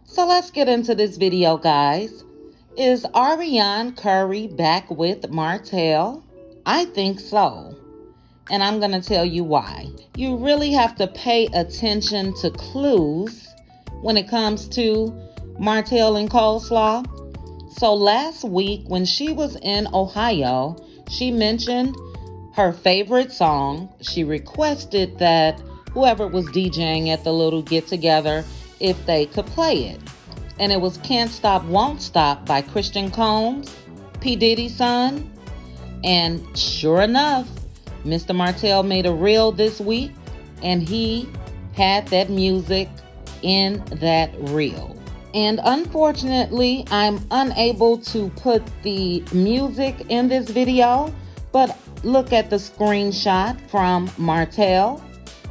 So let's get into this video, guys. Is Arionne Curry back with Martell? I think so. And I'm going to tell you why. You really have to pay attention to clues when it comes to Martell and Coleslaw. So last week when she was in Ohio, she mentioned her favorite song. She requested that whoever was DJing at the little get-together, if they could play it. And it was Can't Stop, Won't Stop by Christian Combs, P. Diddy's son. And sure enough, Mr. Martell made a reel this week, and he had that music in that reel. And unfortunately, I'm unable to put the music in this video, but look at the screenshot from Martell.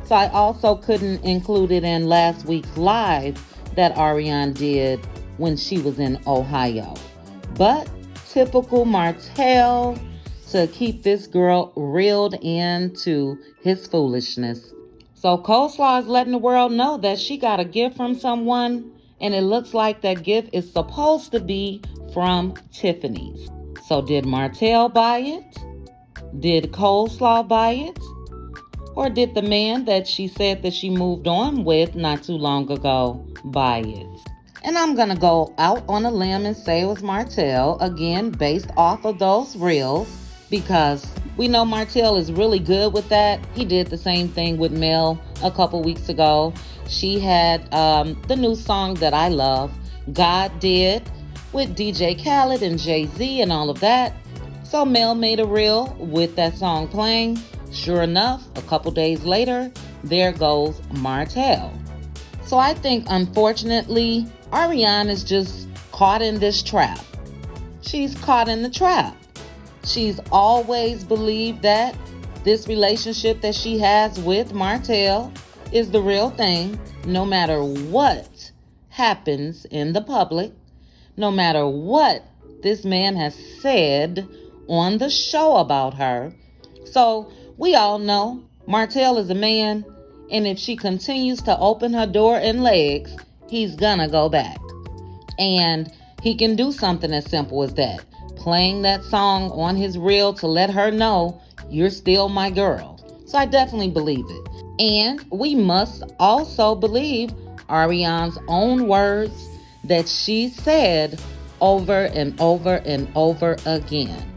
So I also couldn't include it in last week's live that Arionne did when she was in Ohio. But typical Martell to keep this girl reeled into his foolishness. So Coleslaw is letting the world know that she got a gift from someone, and it looks like that gift is supposed to be from Tiffany's. So did Martell buy it? Did Coleslaw buy it? Or did the man that she said that she moved on with not too long ago buy it? And I'm going to go out on a limb and say it was Martell, again, based off of those reels, because we know Martell is really good with that. He did the same thing with Mel a couple weeks ago. She had the new song that I love, God Did, with DJ Khaled and Jay-Z and all of that. So Mel made a reel with that song playing. Sure enough, a couple days later, there goes Martell. So I think, unfortunately, Arionne is just caught in this trap. She's caught in the trap. She's always believed that this relationship that she has with Martell is the real thing, no matter what happens in the public, no matter what this man has said on the show about her. So we all know Martell is a man, and if she continues to open her door and legs, he's gonna go back. And he can do something as simple as that. Playing that song on his reel to let her know you're still my girl. So I definitely believe it. And we must also believe Arionne's own words that she said over and over and over again.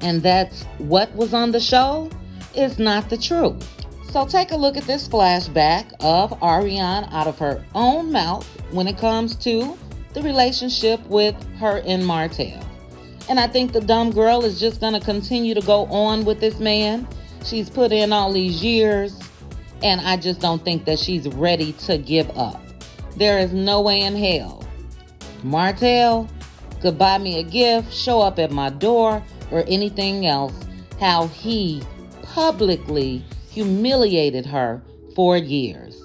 And that's what was on the show is not the truth. So take a look at this flashback of Arionne out of her own mouth when it comes to the relationship with her and Martell. And I think the dumb girl is just going to continue to go on with this man. She's put in all these years, and I just don't think that she's ready to give up. There is no way in hell Martell could buy me a gift, show up at my door, or anything else, how he publicly humiliated her for years.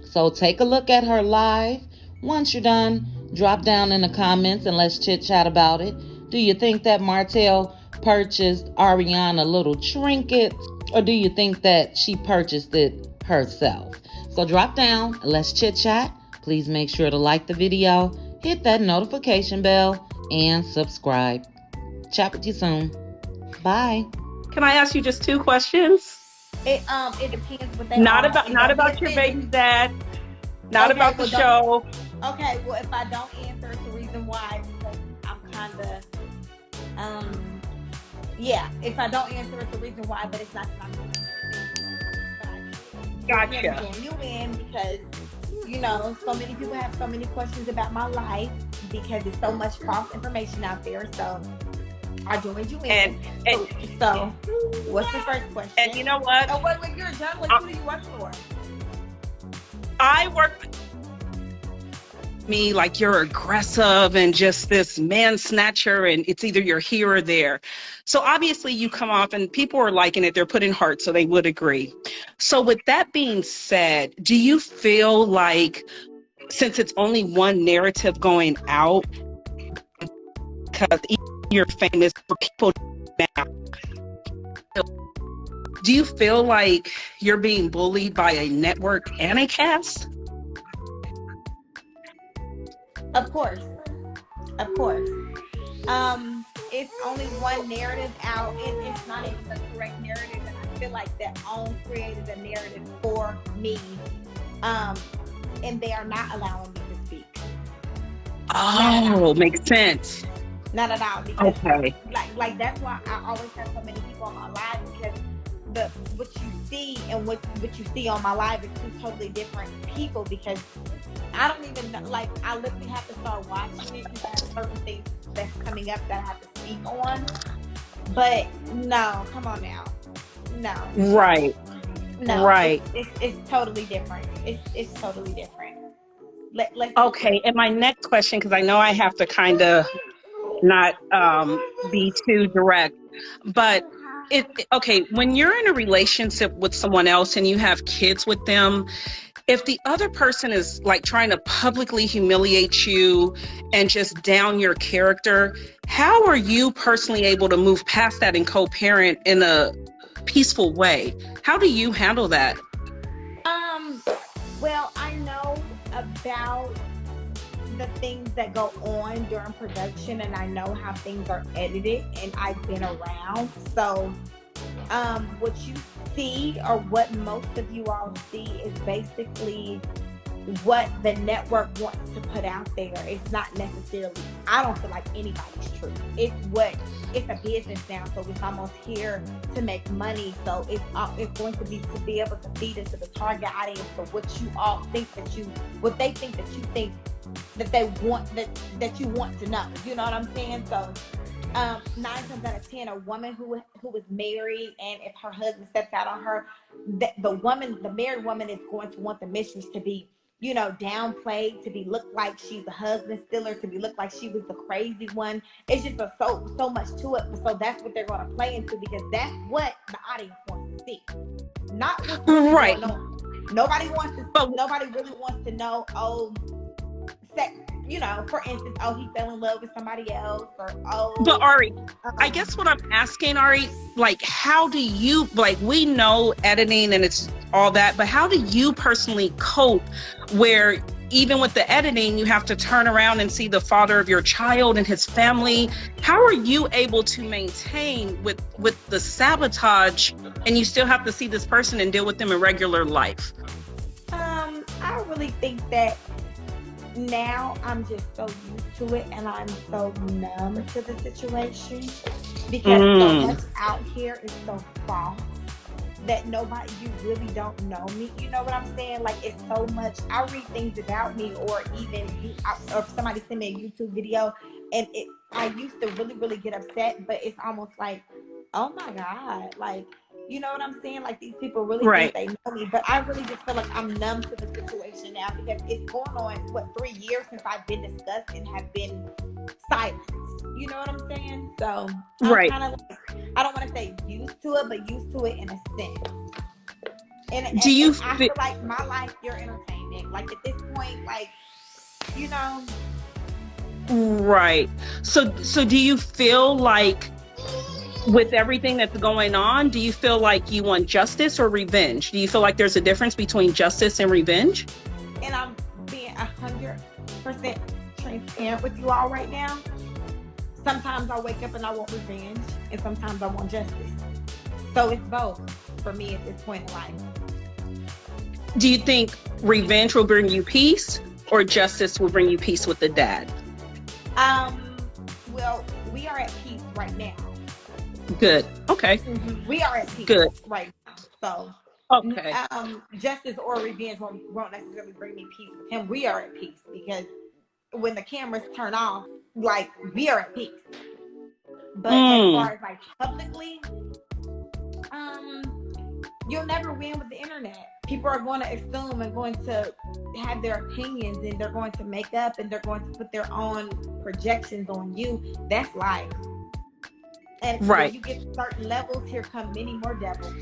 So take a look at her live. Once you're done, drop down in the comments and let's chit chat about it. Do you think that Martell purchased Arionne a little trinket, or do you think that she purchased it herself? So drop down and let's chit chat. Please make sure to like the video, hit that notification bell, and subscribe. Chat with you soon. Bye. Can I ask you just two questions? It depends what they Not are. about your baby's dad. Not Okay, about the well, show. Okay, well, if I don't answer, it's the reason why, because I'm kind of, if I don't answer, it's the reason why, but it's not that I'm Gotcha. you in because, so many people have so many questions about my life because there's so much false information out there, so I joined you in. So, what's the first question? And you know what? Oh, wait, when you're done, who do you work for? I work with me like you're aggressive and just this man snatcher, and it's either you're here or there. So obviously you come off, and people are liking it. They're putting hearts, so they would agree. So with that being said, do you feel like, since it's only one narrative going out, because you're famous for people now, do you feel like you're being bullied by a network and a cast? Of course, of course. It's only one narrative out, and it's not even the correct narrative. And I feel like their own created a narrative for me, um, and they are not allowing me to speak. Not at all. Oh, makes sense. Not at all. Because Okay. like that's why I always have so many people on my live, because the what you see and what you see on my live is two totally different people. Because I don't even know, like I literally have to start watching it because I have certain things that's coming up that I have to speak on. But no, come on now. No, Right. no, Right. it's totally different. It's totally different. Let's Okay. And my next question, because I know I have to kind of not be too direct, but okay, when you're in a relationship with someone else and you have kids with them, if the other person is like trying to publicly humiliate you and just down your character, how are you personally able to move past that and co-parent in a peaceful way? How do you handle that? um well, I know about the things that go on during production, and I know how things are edited, and I've been around. So what you see, or what most of you all see, is basically what the network wants to put out there. It's not necessarily, I don't feel like anybody's truth. It's a business now, so it's almost here to make money. So it's going to be able to feed into the target audience. So what you all think what they think that you think that they want, that you want to know. You know what I'm saying? So 9 times out of 10, a woman who is married, and if her husband steps out on her, the married woman is going to want the mistress to be, downplayed, to be looked like she's a husband stiller, to be looked like she was the crazy one. It's just so much to it. So that's what they're going to play into, because that's what the audience wants to see, not what's really Right. going on. Nobody But really wants to know. Oh, sex. For instance, oh, he fell in love with somebody else, or But oh, Ari, I um, guess what I'm asking, Ari, like, how do you, like, we know editing and it's all that, but how do you personally cope where even with the editing, you have to turn around and see the father of your child and his family? How are you able to maintain with the sabotage, and you still have to see this person and deal with them in regular life? I really think that now I'm just so used to it, and I'm so numb to the situation, because so Mm, much out here is so false that nobody, you really don't know me. You know what I'm saying? Like, it's so much. I read things about me, or even or if somebody send me a YouTube video, and I used to really, really get upset, but it's almost like, oh my God, like, you know what I'm saying? Like, these people really think right. they know me, but I really just feel like I'm numb to the situation now, because it's going on, what, 3 years since I've been discussed and have been silenced. You know what I'm saying? So I'm Right. kind of like, I don't want to say used to it, but used to it in a sense. Do you And I feel feel like my life, your entertainment. Like, at this point, like, you know, right? So do you feel like with everything that's going on, do you feel like you want justice or revenge? Do you feel like there's a difference between justice and revenge? and I'm being 100% transparent with you all right now. Sometimes I wake up and I want revenge, and sometimes I want justice. So it's both for me at this point in life. Do you think revenge will bring you peace, or justice will bring you peace with the dad? Um, well, we are at peace right now. Good. Okay. We are at peace Good. right now. So, Okay. justice or revenge won't necessarily bring me peace with him. We are at peace, because when the cameras turn off, like, we are at peace. But as Mm, far as like publicly, um, you'll never win with the internet. People are going to assume and going to have their opinions, and they're going to make up, and they're going to put their own projections on you. That's life. And when right. you get to certain levels, here come many more devils.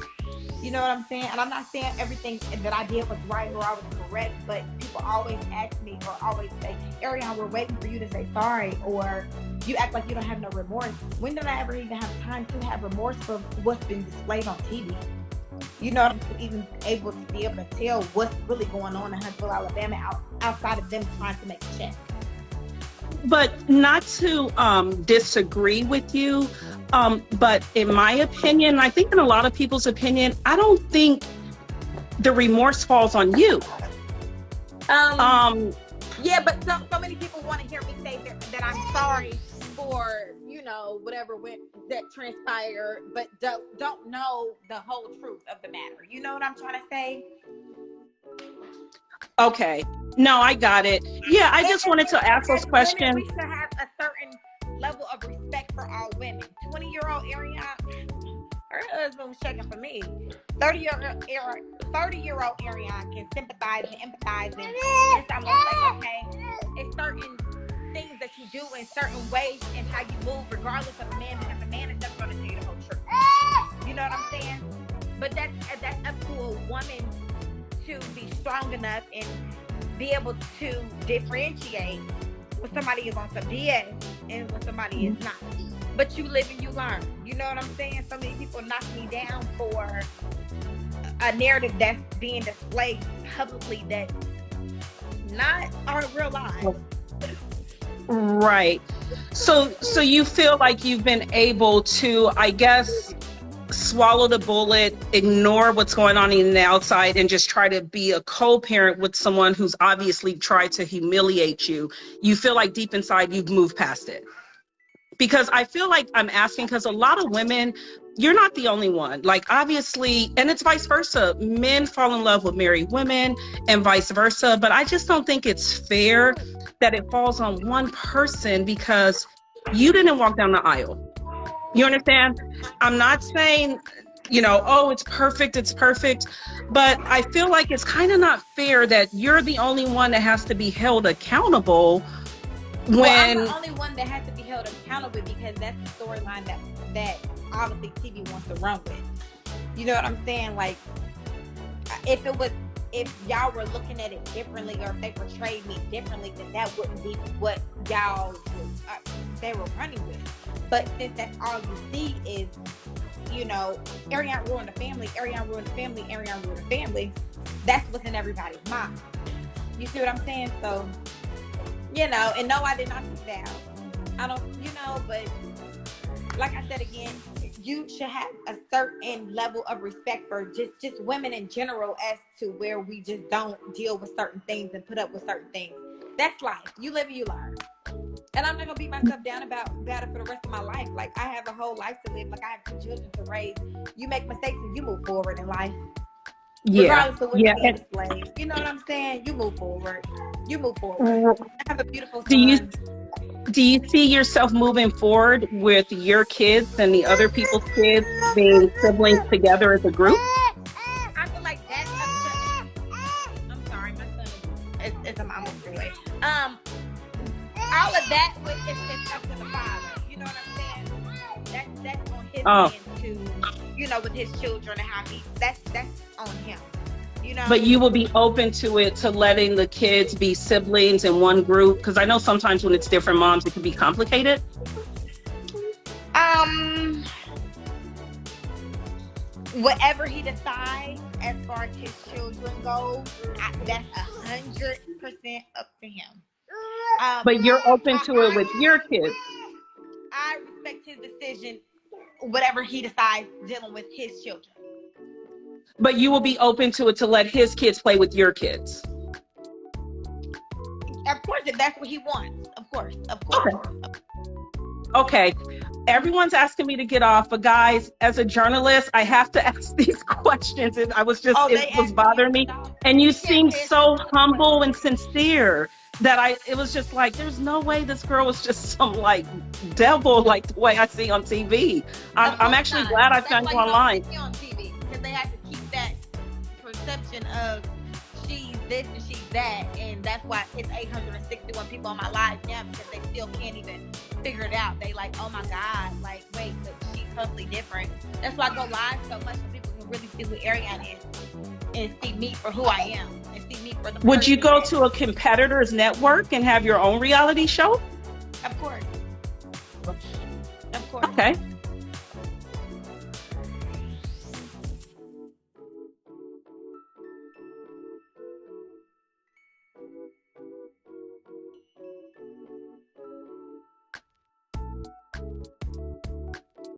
You know what I'm saying? And I'm not saying everything that I did was right or I was correct, but people always ask me, or always say, Arionne, we're waiting for you to say sorry, or you act like you don't have no remorse. When did I ever even have time to have remorse for what's been displayed on TV? You know, I'm even able to be able to tell what's really going on in Huntsville, Alabama, outside of them trying to make a check. but not to disagree with you, but in my opinion, I think in a lot of people's opinion, I don't think the remorse falls on you. Yeah, but so many people want to hear me say that I'm sorry for, you know, whatever that transpired, but don't know the whole truth of the matter. You know what I'm trying to say? Okay. No, I got it. Yeah, I just wanted to ask those questions. Women, we should have a certain level of respect for all women. 20-year-old Arionne, her husband was checking for me. 30-year-old Arionne can sympathize and empathize, and it's almost like, okay, it's certain things that you do in certain ways and how you move, regardless of a man, because a man is never going to tell you the whole truth. You know what I'm saying? But that's up to a woman to be strong enough and be able to differentiate when somebody is on some BS and when somebody is not. But you live and you learn. You know what I'm saying? So many people knock me down for a narrative that's being displayed publicly that not our real lives. Right. So you feel like you've been able to, I guess, swallow the bullet, ignore what's going on in the outside, and just try to be a co-parent with someone who's obviously tried to humiliate you. You feel like deep inside you've moved past it. Because I feel like I'm asking because a lot of women, you're not the only one. Like, obviously, and it's vice versa. Men fall in love with married women and vice versa. But I just don't think it's fair that it falls on one person because you didn't walk down the aisle. You understand? I'm not saying, you know, oh, it's perfect. But I feel like it's kind of not fair that you're the only one that has to be held accountable when... Well, I'm the only one that has to be held accountable because that's the storyline that obviously TV wants to run with. You know what I'm saying? Like, if y'all were looking at it differently, or if they portrayed me differently, then that wouldn't be what they were running with. But since that's all you see is, you know, Arionne ruined the family, Arionne ruined the family, Arionne ruined the family, that's what's in everybody's mind. You see what I'm saying? So, you know, and no, I did not sit down. I don't, you know, but like I said again, you should have a certain level of respect for just women in general, as to where we just don't deal with certain things and put up with certain things. That's life. You live and you learn. And I'm not gonna beat myself down about it for the rest of my life. Like, I have a whole life to live. Like, I have 2 children to raise. You make mistakes and you move forward in life. Regardless of what you display. You know what I'm saying? You move forward. I have a beautiful son. Do you see yourself moving forward with your kids and the other people's kids being siblings together as a group? I feel like that's up to... I'm sorry, my son is a mama's boy. All of that is up to the father. You know what I'm saying? That's on his end to, you know, with his children and how that's on him. You know? But you will be open to it, to letting the kids be siblings in one group? Because I know sometimes when it's different moms, it can be complicated. Whatever he decides as far as his children go, that's 100% up to him. But you're open to it with your kids. I respect his decision, whatever he decides dealing with his children. But you will be open to it to let his kids play with your kids. Of course, if that's what he wants. Of course. Okay. Everyone's asking me to get off, but guys, as a journalist, I have to ask these questions. And it was bothering me. And you seem so humble and sincere that it was just like, there's no way this girl was just some like devil like the way I see on TV. I'm actually glad I found you online. On TV, because they have to keep that perception of she's this and she's that, and that's why it's 861 people on my live now, because they still can't even figure it out. They like, oh my God, like, wait, but she's totally different. That's why I go live so much, so people can really see who Arionne is and see me for who I am and see me for the Would you go to a competitor's network and have your own reality show? Of course. Okay.